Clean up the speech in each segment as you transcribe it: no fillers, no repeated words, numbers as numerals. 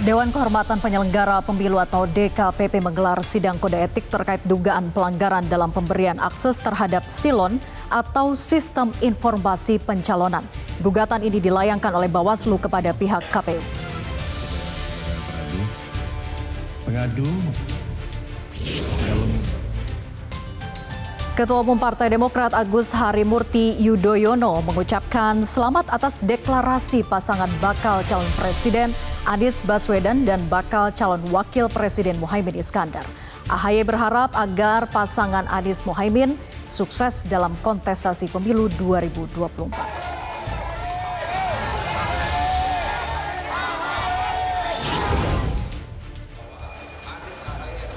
Dewan Kehormatan Penyelenggara Pemilu atau DKPP menggelar sidang kode etik terkait dugaan pelanggaran dalam pemberian akses terhadap silon atau sistem informasi pencalonan. Gugatan ini dilayangkan oleh Bawaslu kepada pihak KPU. Ketua Umum Partai Demokrat Agus Harimurti Yudhoyono mengucapkan selamat atas deklarasi pasangan bakal calon presiden Anies Baswedan dan bakal calon wakil presiden Muhaimin Iskandar. AHY berharap agar pasangan Anies Muhaimin sukses dalam kontestasi pemilu 2024.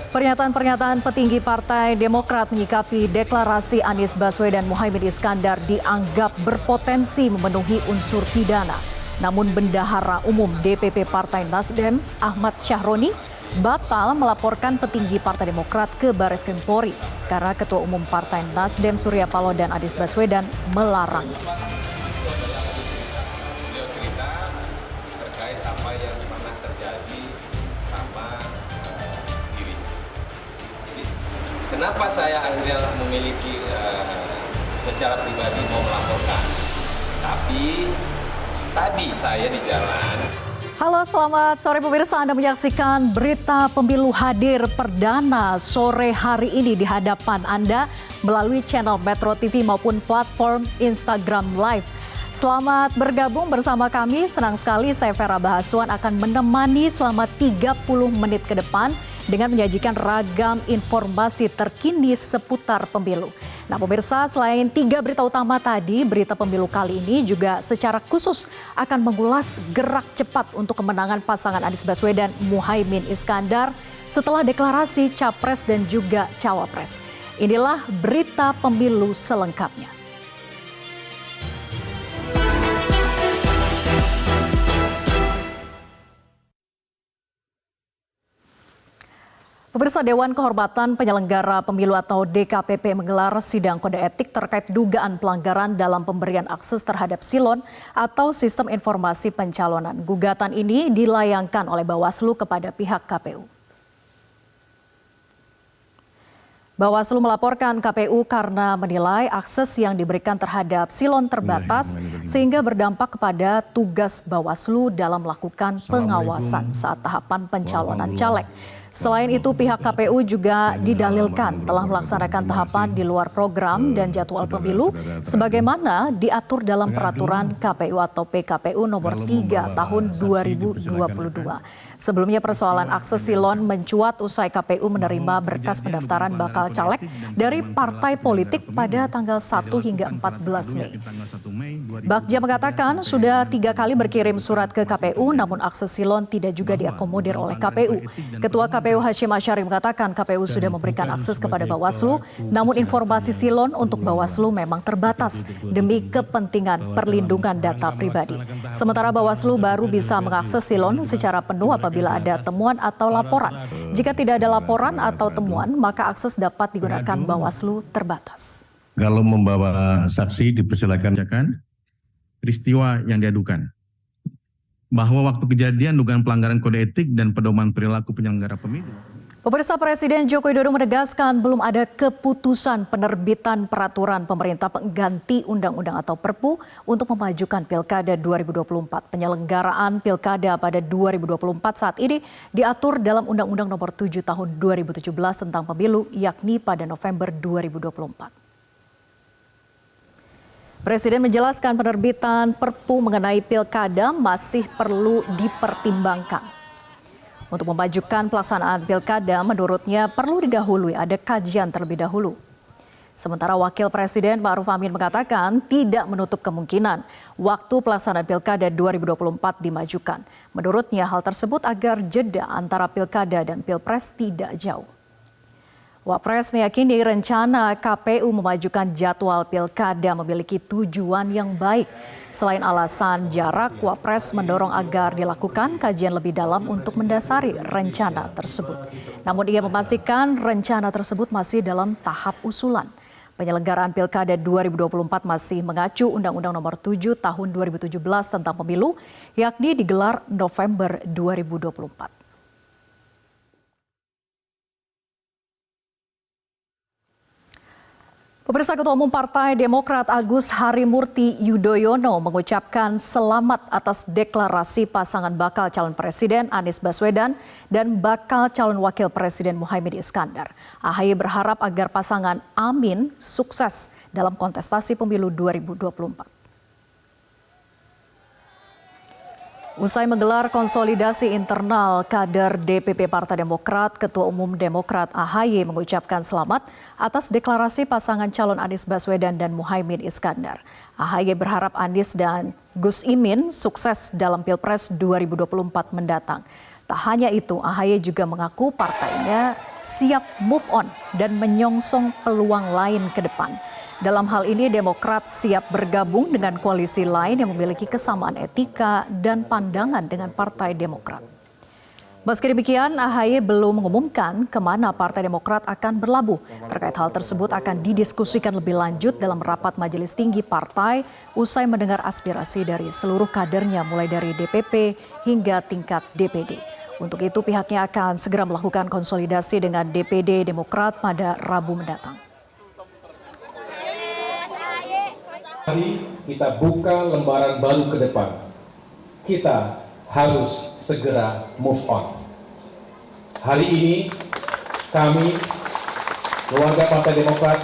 Pernyataan-pernyataan petinggi Partai Demokrat menyikapi deklarasi Anies Baswedan Muhaimin Iskandar dianggap berpotensi memenuhi unsur pidana. Namun Bendahara Umum DPP Partai Nasdem Ahmad Syahroni batal melaporkan petinggi Partai Demokrat ke Baris Krim Polri karena Ketua Umum Partai Nasdem Surya Paloh dan Anies Baswedan melarangnya. Terkait apa yang pernah terjadi sama kenapa saya akhirnya memiliki secara pribadi mau melaporkan. Tapi tadi saya di jalan. Halo, selamat sore pemirsa. Anda menyaksikan berita pemilu hadir perdana sore hari ini di hadapan Anda melalui channel Metro TV maupun platform Instagram Live. Selamat bergabung bersama kami. Senang sekali saya Vera Bahaswan akan menemani selama 30 menit ke depan dengan menyajikan ragam informasi terkini seputar pemilu. Nah pemirsa, selain 3 berita utama tadi, berita pemilu kali ini juga secara khusus akan mengulas gerak cepat untuk kemenangan pasangan Anies Baswedan Muhaimin Iskandar setelah deklarasi Capres dan juga Cawapres. Inilah berita pemilu selengkapnya. Pemirsa, Dewan Kehormatan Penyelenggara Pemilu atau DKPP menggelar sidang kode etik terkait dugaan pelanggaran dalam pemberian akses terhadap silon atau sistem informasi pencalonan. Gugatan ini dilayangkan oleh Bawaslu kepada pihak KPU. Bawaslu melaporkan KPU karena menilai akses yang diberikan terhadap silon terbatas sehingga berdampak kepada tugas Bawaslu dalam melakukan pengawasan saat tahapan pencalonan caleg. Selain itu, pihak KPU juga didalilkan telah melaksanakan tahapan di luar program dan jadwal pemilu sebagaimana diatur dalam peraturan KPU atau PKPU nomor 3 tahun 2022. Sebelumnya persoalan akses silon mencuat usai KPU menerima berkas pendaftaran bakal caleg dari partai politik pada tanggal 1 hingga 14 Mei. Bagja mengatakan sudah 3 kali berkirim surat ke KPU namun akses silon tidak juga diakomodir oleh KPU. Ketua KPU Hashim Asyari mengatakan KPU sudah memberikan akses kepada Bawaslu, namun informasi silon untuk Bawaslu memang terbatas demi kepentingan perlindungan data pribadi. Sementara Bawaslu baru bisa mengakses silon secara penuh apabila ada temuan atau laporan. Jika tidak ada laporan atau temuan, maka akses dapat digunakan Bawaslu terbatas. Kalau membawa saksi dipersilakan peristiwa yang diadukan. Bahwa waktu kejadian dugaan pelanggaran kode etik dan pedoman perilaku penyelenggara pemilu. Pemirsa, Presiden Joko Widodo menegaskan belum ada keputusan penerbitan peraturan pemerintah pengganti undang-undang atau Perpu untuk memajukan Pilkada 2024. Penyelenggaraan Pilkada pada 2024 saat ini diatur dalam Undang-Undang Nomor 7 Tahun 2017 tentang Pemilu, yakni pada November 2024. Presiden menjelaskan penerbitan Perpu mengenai Pilkada masih perlu dipertimbangkan. Untuk memajukan pelaksanaan Pilkada, menurutnya perlu didahului ada kajian terlebih dahulu. Sementara Wakil Presiden Ma'ruf Amin mengatakan tidak menutup kemungkinan waktu pelaksanaan Pilkada 2024 dimajukan. Menurutnya hal tersebut agar jeda antara Pilkada dan Pilpres tidak jauh. Wapres meyakini rencana KPU memajukan jadwal Pilkada memiliki tujuan yang baik. Selain alasan jarak, Wapres mendorong agar dilakukan kajian lebih dalam untuk mendasari rencana tersebut. Namun ia memastikan rencana tersebut masih dalam tahap usulan. Penyelenggaraan Pilkada 2024 masih mengacu Undang-Undang Nomor 7 Tahun 2017 tentang Pemilu, yakni digelar November 2024. Pemirsa, Ketua Umum Partai Demokrat Agus Harimurti Yudhoyono mengucapkan selamat atas deklarasi pasangan bakal calon presiden Anies Baswedan dan bakal calon wakil presiden Muhaimin Iskandar. AHY berharap agar pasangan Amin sukses dalam kontestasi pemilu 2024. Usai menggelar konsolidasi internal kader DPP Partai Demokrat, Ketua Umum Demokrat AHY mengucapkan selamat atas deklarasi pasangan calon Anies Baswedan dan Muhaimin Iskandar. AHY berharap Anies dan Gus Imin sukses dalam Pilpres 2024 mendatang. Tak hanya itu, AHY juga mengaku partainya siap move on dan menyongsong peluang lain ke depan. Dalam hal ini, Demokrat siap bergabung dengan koalisi lain yang memiliki kesamaan etika dan pandangan dengan Partai Demokrat. Meski demikian, AHY belum mengumumkan kemana Partai Demokrat akan berlabuh. Terkait hal tersebut akan didiskusikan lebih lanjut dalam rapat Majelis Tinggi Partai usai mendengar aspirasi dari seluruh kadernya mulai dari DPP hingga tingkat DPD. Untuk itu, pihaknya akan segera melakukan konsolidasi dengan DPD Demokrat pada Rabu mendatang. Mari kita buka lembaran baru ke depan. Kita harus segera move on. Hari ini kami, keluarga Partai Demokrat,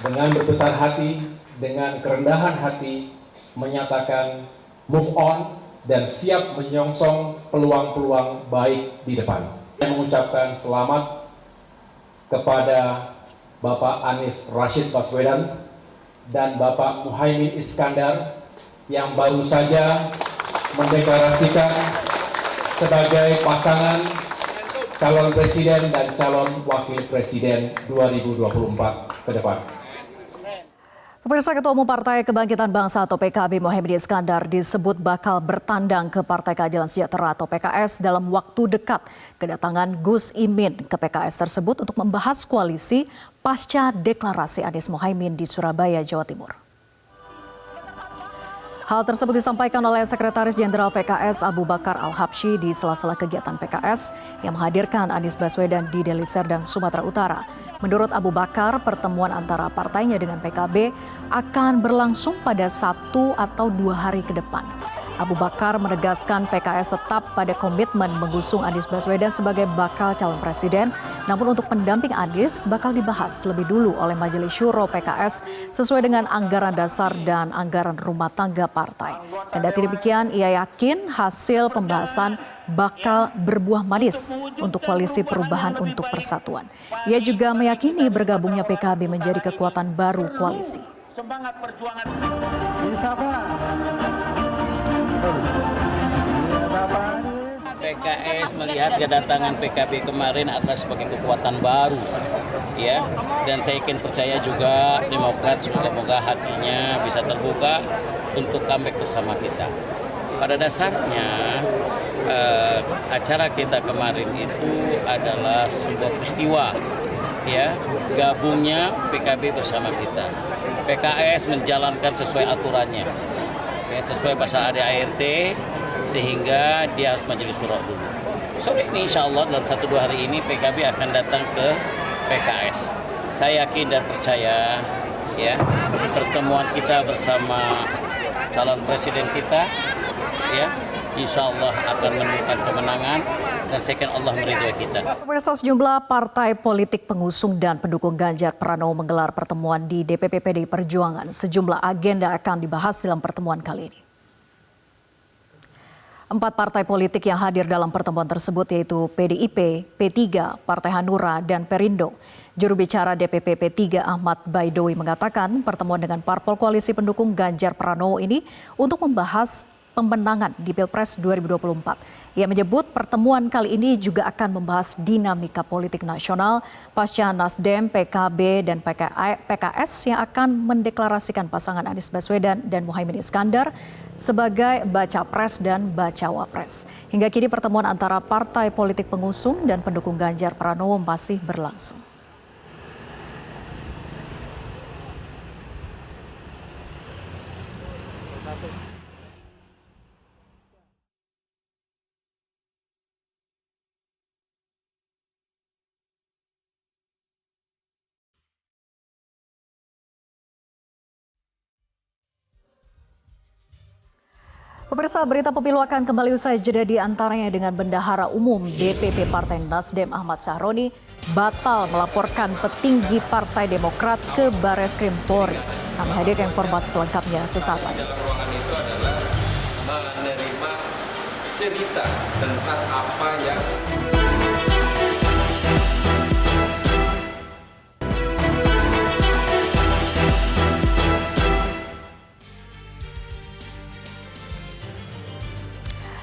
dengan berbesar hati, dengan kerendahan hati, menyatakan move on dan siap menyongsong peluang-peluang baik di depan. Saya mengucapkan selamat kepada Bapak Anies Rashid Baswedan dan Bapak Muhaimin Iskandar yang baru saja mendeklarasikan sebagai pasangan calon presiden dan calon wakil presiden 2024 ke depan. Pemirsa, Ketua Umum Partai Kebangkitan Bangsa atau PKB Muhaimin Iskandar disebut bakal bertandang ke Partai Keadilan Sejahtera atau PKS dalam waktu dekat. Kedatangan Gus Imin ke PKS tersebut untuk membahas koalisi pasca deklarasi Anies Muhaimin di Surabaya, Jawa Timur. Hal tersebut disampaikan oleh Sekretaris Jenderal PKS Abu Bakar Al-Habsyi di sela-sela kegiatan PKS yang menghadirkan Anies Baswedan di Deli Serdang, Sumatera Utara. Menurut Abu Bakar, pertemuan antara partainya dengan PKB akan berlangsung pada 1 atau 2 hari ke depan. Abu Bakar menegaskan PKS tetap pada komitmen mengusung Anies Baswedan sebagai bakal calon presiden. Namun untuk pendamping Anies bakal dibahas lebih dulu oleh Majelis Syuro PKS sesuai dengan anggaran dasar dan anggaran rumah tangga partai. Kendati demikian, ia yakin hasil pembahasan bakal berbuah manis untuk koalisi perubahan untuk persatuan. Ia juga meyakini bergabungnya PKB menjadi kekuatan baru koalisi. Semangat perjuangan. PKS melihat kedatangan PKB kemarin adalah sebagai kekuatan baru, ya. Dan saya yakin percaya juga Demokrat semoga hatinya bisa terbuka untuk comeback bersama kita. Pada dasarnya acara kita kemarin itu adalah sebuah peristiwa, ya, gabungnya PKB bersama kita. PKS menjalankan sesuai aturannya, ya, sesuai pasal ADART, sehingga dia harus majelis syuro dulu. Sore ini insya Allah dalam 1-2 hari ini PKB akan datang ke PKS. Saya yakin dan percaya, ya, pertemuan kita bersama calon presiden kita, ya, insya Allah akan menemukan kemenangan dan saya yakin Allah meridhoi kita. Pemirsa, sejumlah partai politik pengusung dan pendukung Ganjar Pranowo menggelar pertemuan di DPP PDI Perjuangan. Sejumlah agenda akan dibahas dalam pertemuan kali ini. 4 partai politik yang hadir dalam pertemuan tersebut yaitu PDIP, P3, Partai Hanura, dan Perindo. Juru bicara DPP P3 Ahmad Baidowi mengatakan pertemuan dengan parpol koalisi pendukung Ganjar Pranowo ini untuk membahas pemenangan di Pilpres 2024. Ia menyebut pertemuan kali ini juga akan membahas dinamika politik nasional pasca Nasdem, PKB, dan PKS yang akan mendeklarasikan pasangan Anies Baswedan dan Muhaimin Iskandar sebagai baca pres dan bacawa pres. Hingga kini pertemuan antara partai politik pengusung dan pendukung Ganjar Pranowo masih berlangsung. Pemirsa, berita pemilu akan kembali usai jeda, di antaranya dengan Bendahara Umum DPP Partai Nasdem Ahmad Syahroni batal melaporkan petinggi Partai Demokrat ke Bareskrim Polri. Kami hadirkan informasi selengkapnya sesaat lagi. Dalam ruangan itu adalah menerima cerita tentang apa yang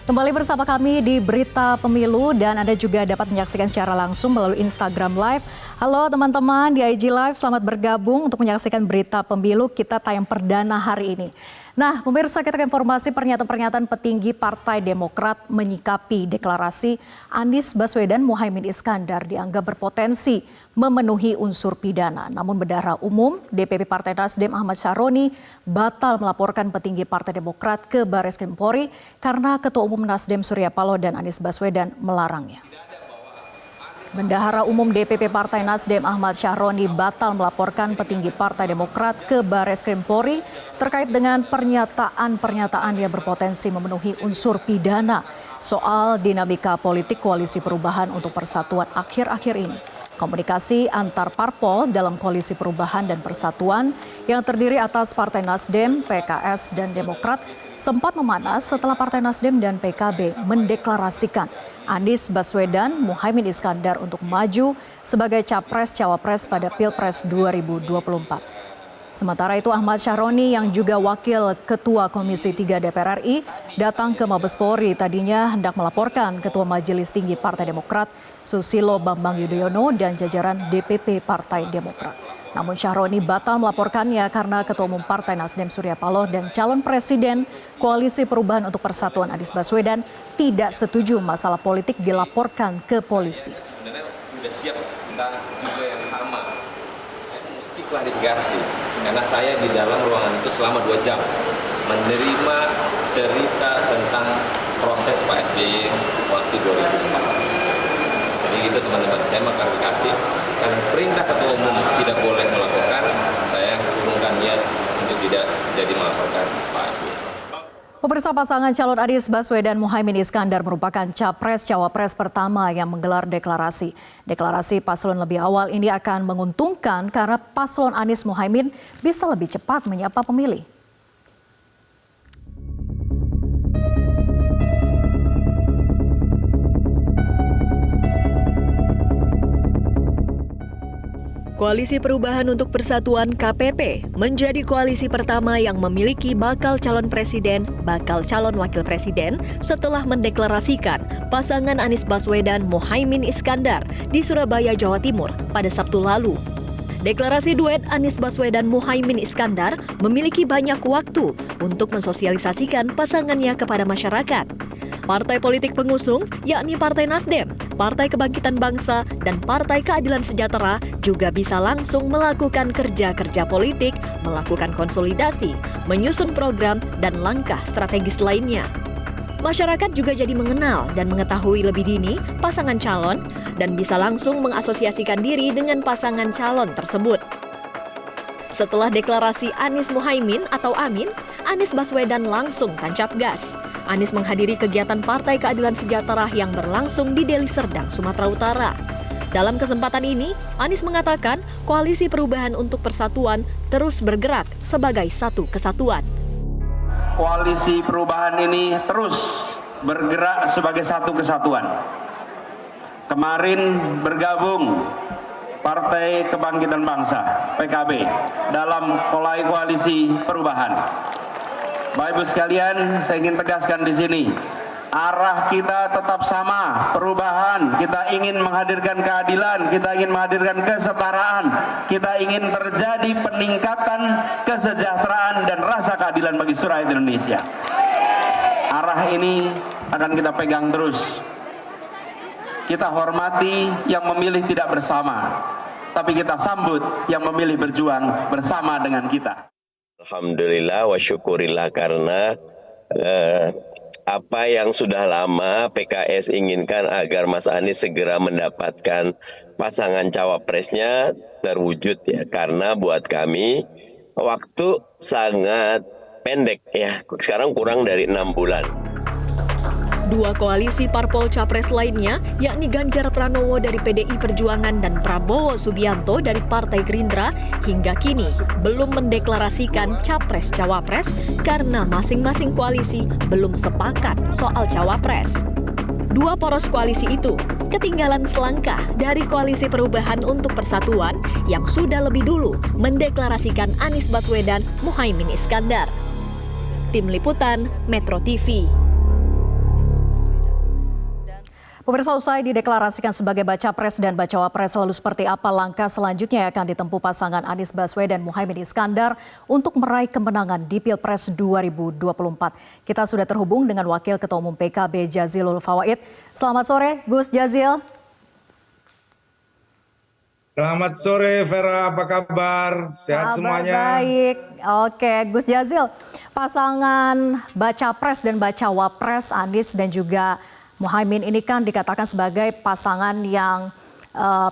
Kembali bersama kami di Berita Pemilu dan Anda juga dapat menyaksikan secara langsung melalui Instagram Live. Halo teman-teman di IG Live, selamat bergabung untuk menyaksikan Berita Pemilu kita tayang perdana hari ini. Nah, pemirsa, kita ke informasi pernyataan petinggi Partai Demokrat menyikapi deklarasi Anies Baswedan Muhaimin Iskandar dianggap berpotensi memenuhi unsur pidana. Namun Bendahara Umum DPP Partai Nasdem Ahmad Syahroni batal melaporkan petinggi Partai Demokrat ke Bareskrim Polri karena Ketua Umum Nasdem Surya Paloh dan Anies Baswedan melarangnya. Bendahara Umum DPP Partai Nasdem Ahmad Syahroni batal melaporkan petinggi Partai Demokrat ke Bareskrim Polri terkait dengan pernyataan-pernyataan yang berpotensi memenuhi unsur pidana soal dinamika politik Koalisi Perubahan untuk Persatuan akhir-akhir ini. Komunikasi antar parpol dalam Koalisi Perubahan dan Persatuan yang terdiri atas Partai Nasdem, PKS, dan Demokrat sempat memanas setelah Partai Nasdem dan PKB mendeklarasikan Anies Baswedan Muhaimin Iskandar untuk maju sebagai Capres-Cawapres pada Pilpres 2024. Sementara itu Ahmad Syahroni yang juga Wakil Ketua Komisi 3 DPR RI datang ke Mabes Polri, tadinya hendak melaporkan Ketua Majelis Tinggi Partai Demokrat Susilo Bambang Yudhoyono dan jajaran DPP Partai Demokrat. Namun Syahroni batal melaporkannya karena Ketua Umum Partai Nasdem Surya Paloh dan calon Presiden Koalisi Perubahan untuk Persatuan Anies Baswedan tidak setuju masalah politik dilaporkan ke polisi. sebenarnya sudah siap kita juga yang sama. Mesti klarifikasi karena saya di dalam ruangan itu selama 2 jam menerima cerita tentang proses Pak SBY waktu 2004. Jadi itu teman-teman, saya mau klarifikasi karena perintah Ketua Umum tidak boleh melaporkan, saya urungkan niat untuk tidak jadi melaporkan Pak SBY. Pemirsa, pasangan calon Anies Baswedan Muhaimin Iskandar merupakan Capres-Cawapres pertama yang menggelar deklarasi. Deklarasi paslon lebih awal ini akan menguntungkan karena paslon Anies Muhaimin bisa lebih cepat menyapa pemilih. Koalisi Perubahan untuk Persatuan KPP menjadi koalisi pertama yang memiliki bakal calon presiden, bakal calon wakil presiden setelah mendeklarasikan pasangan Anies Baswedan Muhaimin Iskandar di Surabaya, Jawa Timur pada Sabtu lalu. Deklarasi duet Anies Baswedan Muhaimin Iskandar memiliki banyak waktu untuk mensosialisasikan pasangannya kepada masyarakat. Partai politik pengusung, yakni Partai Nasdem, Partai Kebangkitan Bangsa, dan Partai Keadilan Sejahtera juga bisa langsung melakukan kerja-kerja politik, melakukan konsolidasi, menyusun program, dan langkah strategis lainnya. Masyarakat juga jadi mengenal dan mengetahui lebih dini pasangan calon dan bisa langsung mengasosiasikan diri dengan pasangan calon tersebut. Setelah deklarasi Anies Muhaimin atau Amin, Anies Baswedan langsung tancap gas. Anies menghadiri kegiatan Partai Keadilan Sejahtera yang berlangsung di Deli Serdang, Sumatera Utara. Dalam kesempatan ini, Anies mengatakan Koalisi Perubahan untuk Persatuan terus bergerak sebagai satu kesatuan. Koalisi Perubahan ini terus bergerak sebagai satu kesatuan. Kemarin bergabung Partai Kebangkitan Bangsa, PKB, dalam koalisi Perubahan. Bapak Ibu sekalian, saya ingin tegaskan di sini, arah kita tetap sama, perubahan. Kita ingin menghadirkan keadilan, kita ingin menghadirkan kesetaraan, kita ingin terjadi peningkatan kesejahteraan dan rasa keadilan bagi seluruh rakyat Indonesia. Arah ini akan kita pegang terus. Kita hormati yang memilih tidak bersama, tapi kita sambut yang memilih berjuang bersama dengan kita. Alhamdulillah wa syukurillah karena apa yang sudah lama PKS inginkan agar Mas Anies segera mendapatkan pasangan cawapresnya terwujud ya, karena buat kami waktu sangat pendek ya, sekarang kurang dari 6 bulan. Dua koalisi parpol capres lainnya, yakni Ganjar Pranowo dari PDI Perjuangan dan Prabowo Subianto dari Partai Gerindra, hingga kini belum mendeklarasikan capres-cawapres karena masing-masing koalisi belum sepakat soal cawapres. Dua poros koalisi itu ketinggalan selangkah dari Koalisi Perubahan untuk Persatuan yang sudah lebih dulu mendeklarasikan Anies Baswedan Muhaimin Iskandar. Tim Liputan Metro TV. Pemirsa, usai dideklarasikan sebagai baca pres dan bacawa pres, lalu seperti apa langkah selanjutnya yang akan ditempuh pasangan Anies Baswedan dan Muhaimin Iskandar untuk meraih kemenangan di Pilpres 2024. Kita sudah terhubung dengan Wakil Ketua Umum PKB Jazilul Fawait. Selamat sore, Gus Jazil. Selamat sore Vera, apa kabar? Sehat semuanya? Baik, oke Gus Jazil. Pasangan baca pres dan bacawa pres Anies dan juga Muhaimin ini kan dikatakan sebagai pasangan yang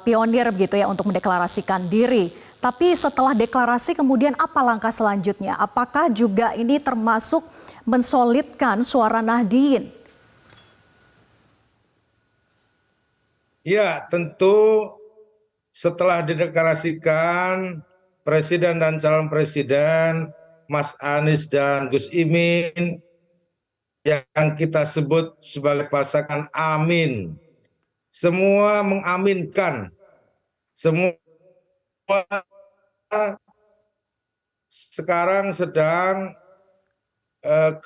pionir begitu ya untuk mendeklarasikan diri. Tapi setelah deklarasi kemudian apa langkah selanjutnya? Apakah juga ini termasuk mensolidkan suara Nahdien? Ya, tentu setelah dideklarasikan Presiden dan calon Presiden Mas Anies dan Gus Imin yang kita sebut sebagai pasangan Amin. Semua mengaminkan. Semua sekarang sedang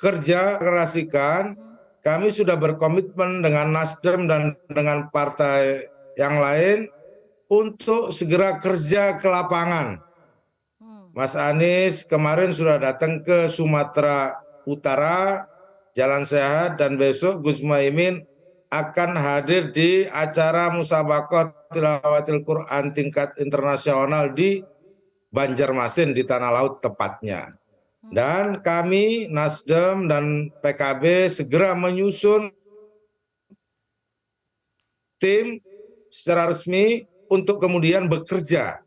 kerja deklarasikan. Kami sudah berkomitmen dengan Nasdem dan dengan partai yang lain untuk segera kerja ke lapangan. Mas Anies kemarin sudah datang ke Sumatera Utara, Jalan Sehat, dan besok Gus Muhaimin akan hadir di acara Musabaqah Tilawatil Quran tingkat internasional di Banjarmasin di Tanah Laut tepatnya. Dan kami Nasdem dan PKB segera menyusun tim secara resmi untuk kemudian bekerja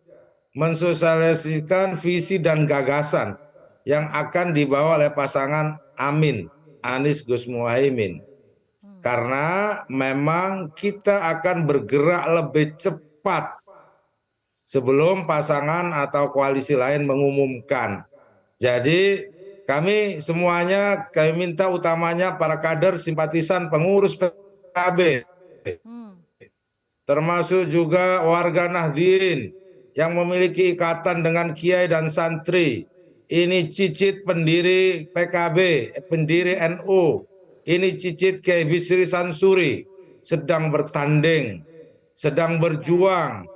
mensosialisasikan visi dan gagasan yang akan dibawa oleh pasangan Amin, Anies Gus Muhaimin. Karena memang kita akan bergerak lebih cepat sebelum pasangan atau koalisi lain mengumumkan. Jadi kami semuanya, kami minta utamanya para kader, simpatisan, pengurus PKB, termasuk juga warga Nahdien yang memiliki ikatan dengan kiai dan santri. Ini cicit pendiri PKB, pendiri NU. Ini cicit Kiai Bisri Sansuri sedang bertanding, sedang berjuang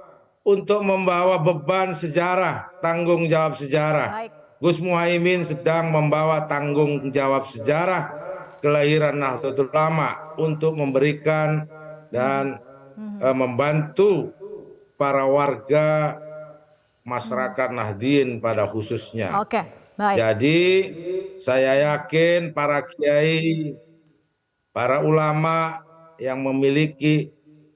untuk membawa beban sejarah, tanggung jawab sejarah. Gus Muhaimin sedang membawa tanggung jawab sejarah kelahiran Nahdlatul Ulama untuk memberikan dan membantu para warga masyarakat Nahdien pada khususnya. Oke, baik. Jadi saya yakin para kiai, para ulama yang memiliki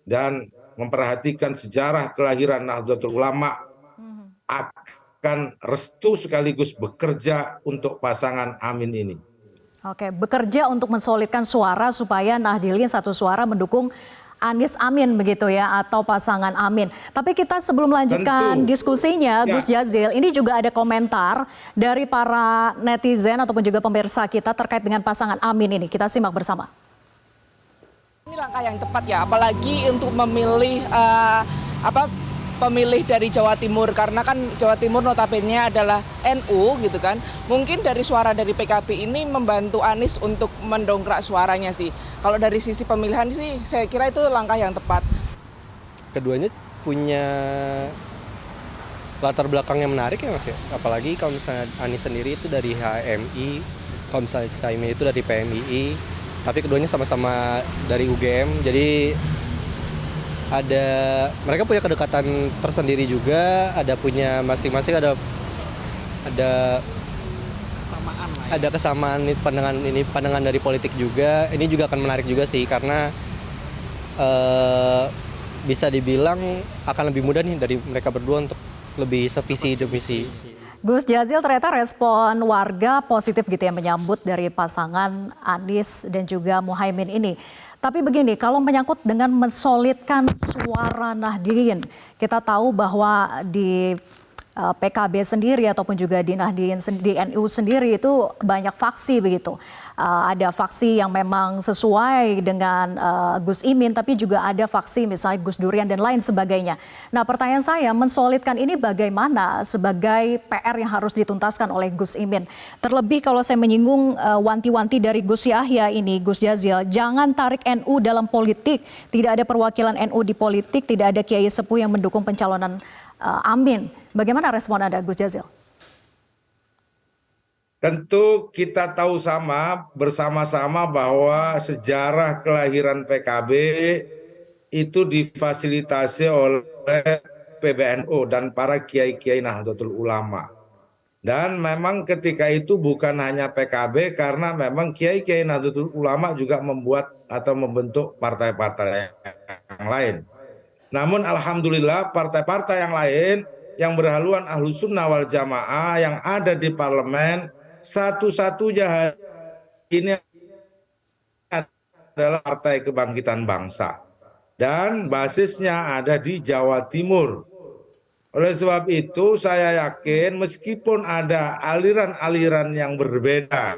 dan memperhatikan sejarah kelahiran Nahdlatul Ulama akan restu sekaligus bekerja untuk pasangan Amin ini. Oke, bekerja untuk mensolidkan suara supaya Nahdien satu suara mendukung Anies Amin begitu ya, atau pasangan Amin. Tapi kita sebelum melanjutkan diskusinya, Gus Jazil, ini juga ada komentar dari para netizen ataupun juga pemirsa kita terkait dengan pasangan Amin ini. Kita simak bersama. Ini langkah yang tepat ya, apalagi untuk memilih pemilih dari Jawa Timur, karena kan Jawa Timur notabene adalah NU gitu kan. Mungkin dari suara dari PKB ini membantu Anies untuk mendongkrak suaranya sih. Kalau dari sisi pemilihan sih saya kira itu langkah yang tepat. Keduanya punya latar belakang yang menarik ya Mas ya. Apalagi kalau misalnya Anies sendiri itu dari HMI, kalau misalnya Caimin itu dari PMII, tapi keduanya sama-sama dari UGM, jadi mereka punya kedekatan tersendiri juga, ada punya masing-masing ada kesamaan lah ya. Ada kesamaan pandangan dari politik juga. Ini juga akan menarik juga sih karena bisa dibilang akan lebih mudah nih dari mereka berdua untuk lebih sevisi misi. Gus Jazil, ternyata respon warga positif gitu ya menyambut dari pasangan Anies dan juga Muhaimin ini. Tapi begini, kalau menyangkut dengan mensolidkan suara Nahdien, kita tahu bahwa di PKB sendiri ataupun juga di Nahdien, di NU sendiri itu banyak faksi begitu. Ada faksi yang memang sesuai dengan Gus Imin, tapi juga ada faksi misalnya Gus Durian dan lain sebagainya. Nah, pertanyaan saya, mensolidkan ini bagaimana sebagai PR yang harus dituntaskan oleh Gus Imin? Terlebih kalau saya menyinggung wanti-wanti dari Gus Yahya ini, Gus Jazil, jangan tarik NU dalam politik. Tidak ada perwakilan NU di politik, tidak ada kiai sepuh yang mendukung pencalonan Amin. Bagaimana respon Anda, Gus Jazil? Tentu kita tahu bersama-sama bahwa sejarah kelahiran PKB itu difasilitasi oleh PBNU dan para kiai-kiai Nahdlatul Ulama. Dan memang ketika itu bukan hanya PKB, karena memang kiai-kiai Nahdlatul Ulama juga membuat atau membentuk partai-partai yang lain. Namun alhamdulillah partai-partai yang lain yang berhaluan Ahlus Sunnah wal Jamaah yang ada di parlemen, satu-satunya hari ini adalah Partai Kebangkitan Bangsa. Dan basisnya ada di Jawa Timur. Oleh sebab itu saya yakin meskipun ada aliran-aliran yang berbeda,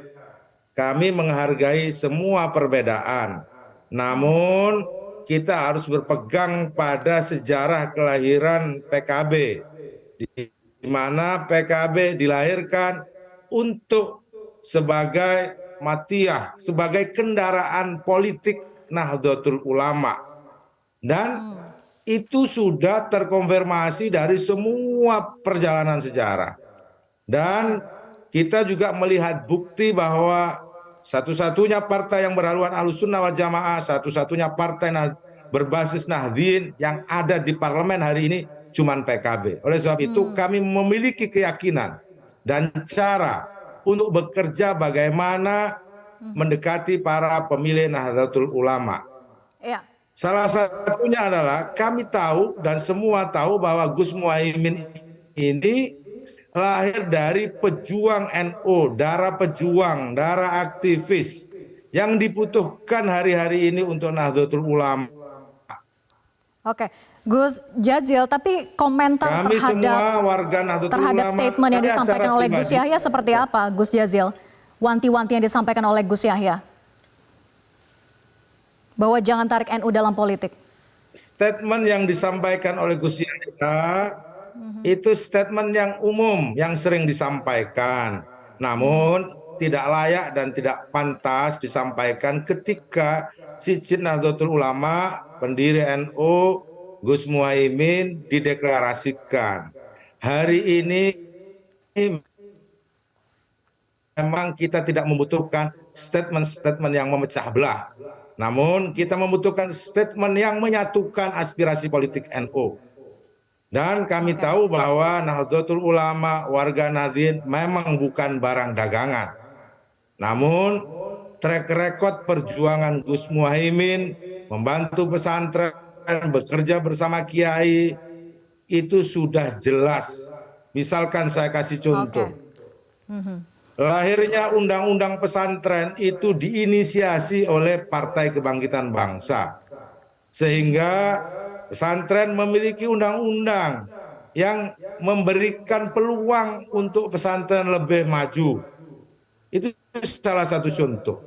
kami menghargai semua perbedaan. Namun kita harus berpegang pada sejarah kelahiran PKB, di mana PKB dilahirkan untuk sebagai matiyah, sebagai kendaraan politik Nahdlatul Ulama. Dan itu sudah terkonfirmasi dari semua perjalanan sejarah. Dan kita juga melihat bukti bahwa satu-satunya partai yang berhaluan Ahlus Sunnah wal Jamaah, satu-satunya partai berbasis Nahdien yang ada di parlemen hari ini cuman PKB. Oleh sebab itu kami memiliki keyakinan dan cara untuk bekerja bagaimana mendekati para pemilih Nahdlatul Ulama. Ya. Salah satunya adalah kami tahu dan semua tahu bahwa Gus Muhaimin ini lahir dari pejuang NU, darah pejuang, darah aktivis yang dibutuhkan hari-hari ini untuk Nahdlatul Ulama. Oke, Gus Jazil, tapi komentar Kami semua warga Nahdlatul terhadap Ulama, statement yang disampaikan oleh Gus Yahya seperti apa, Gus Jazil? Wanti-wanti yang disampaikan oleh Gus Yahya bahwa jangan tarik NU dalam politik. Statement yang disampaikan oleh Gus Yahya itu statement yang umum yang sering disampaikan, namun tidak layak dan tidak pantas disampaikan ketika cicit Nahdlatul Ulama, pendiri NU Gus Muhaimin dideklarasikan. Hari ini memang kita tidak membutuhkan statement-statement yang memecah belah, namun kita membutuhkan statement yang menyatukan aspirasi politik NU. Dan kami tahu bahwa Nahdlatul Ulama, warga Nahdien memang bukan barang dagangan. Namun track record perjuangan Gus Muhaimin membantu pesantren, bekerja bersama kiai, itu sudah jelas. Misalkan saya kasih contoh. Lahirnya undang-undang pesantren itu diinisiasi oleh Partai Kebangkitan Bangsa. Sehingga pesantren memiliki undang-undang yang memberikan peluang untuk pesantren lebih maju. Itu salah satu contoh.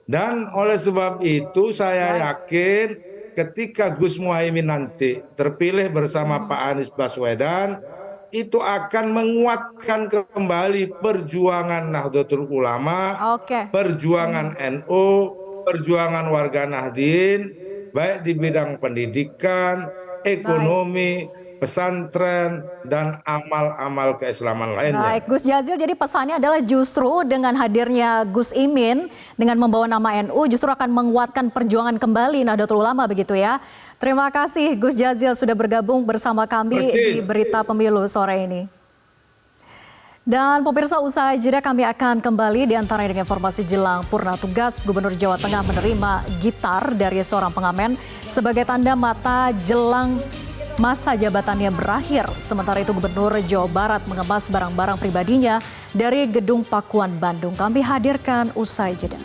Dan oleh sebab itu saya yakin ketika Gus Muhaimin nanti terpilih bersama Pak Anies Baswedan, itu akan menguatkan kembali perjuangan Nahdlatul Ulama, perjuangan NU, perjuangan warga Nahdien, baik di bidang pendidikan, ekonomi, pesantren, dan amal-amal keislaman lainnya. Baik, Gus Jazil, jadi pesannya adalah justru dengan hadirnya Gus Imin, dengan membawa nama NU, justru akan menguatkan perjuangan kembali Nahdlatul Ulama begitu ya. Terima kasih Gus Jazil sudah bergabung bersama kami di Berita Pemilu sore ini. Dan pemirsa, usai jeda kami akan kembali diantaranya dengan informasi jelang purna tugas Gubernur Jawa Tengah menerima gitar dari seorang pengamen sebagai tanda mata jelang masa jabatannya berakhir. Sementara itu Gubernur Jawa Barat mengemas barang-barang pribadinya dari Gedung Pakuan Bandung. Kami hadirkan usai jeda.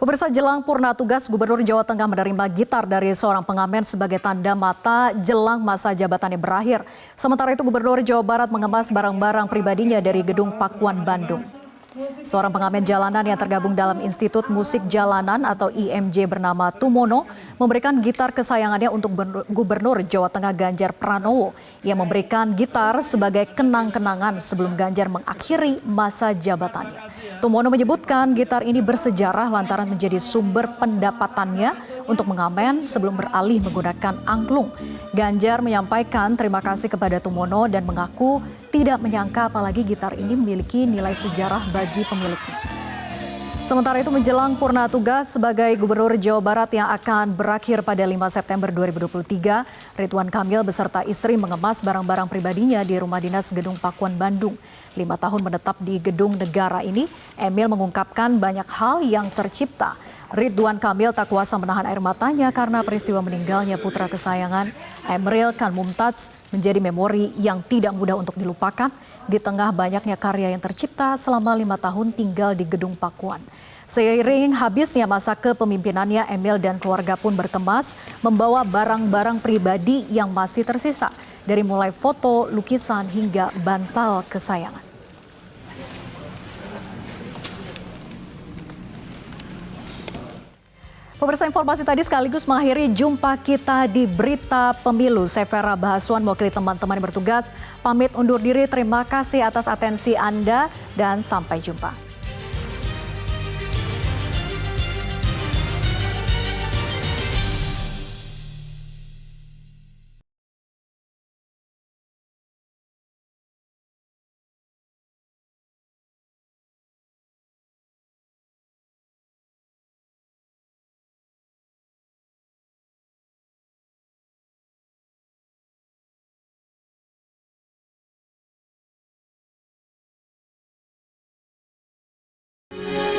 Pemirsa, jelang purna tugas, Gubernur Jawa Tengah menerima gitar dari seorang pengamen sebagai tanda mata jelang masa jabatannya berakhir. Sementara itu Gubernur Jawa Barat mengemas barang-barang pribadinya dari Gedung Pakuan Bandung. Seorang pengamen jalanan yang tergabung dalam Institut Musik Jalanan atau IMJ bernama Tumono memberikan gitar kesayangannya untuk Gubernur Jawa Tengah Ganjar Pranowo yang memberikan gitar sebagai kenang-kenangan sebelum Ganjar mengakhiri masa jabatannya. Tumono menyebutkan gitar ini bersejarah lantaran menjadi sumber pendapatannya untuk mengamen sebelum beralih menggunakan angklung. Ganjar menyampaikan terima kasih kepada Tumono dan mengaku tidak menyangka apalagi gitar ini memiliki nilai sejarah bagi pemiliknya. Sementara itu menjelang purna tugas sebagai Gubernur Jawa Barat yang akan berakhir pada 5 September 2023, Ridwan Kamil beserta istri mengemas barang-barang pribadinya di rumah dinas Gedung Pakuan Bandung. 5 tahun menetap di Gedung Negara ini, Emil mengungkapkan banyak hal yang tercipta. Ridwan Kamil tak kuasa menahan air matanya karena peristiwa meninggalnya putra kesayangan, Emeril Khan Mumtaz, menjadi memori yang tidak mudah untuk dilupakan di tengah banyaknya karya yang tercipta selama 5 tahun tinggal di Gedung Pakuan. Seiring habisnya masa kepemimpinannya, Emil dan keluarga pun berkemas membawa barang-barang pribadi yang masih tersisa, dari mulai foto, lukisan, hingga bantal kesayangan. Pemirsa, informasi tadi sekaligus mengakhiri jumpa kita di Berita Pemilu. Saya Vera Bahaswan, mewakili teman-teman yang bertugas, pamit undur diri. Terima kasih atas atensi Anda dan sampai jumpa.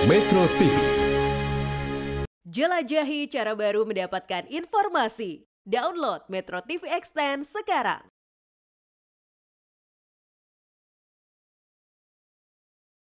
Metro TV. Jelajahi cara baru mendapatkan informasi. Download Metro TV Extend sekarang.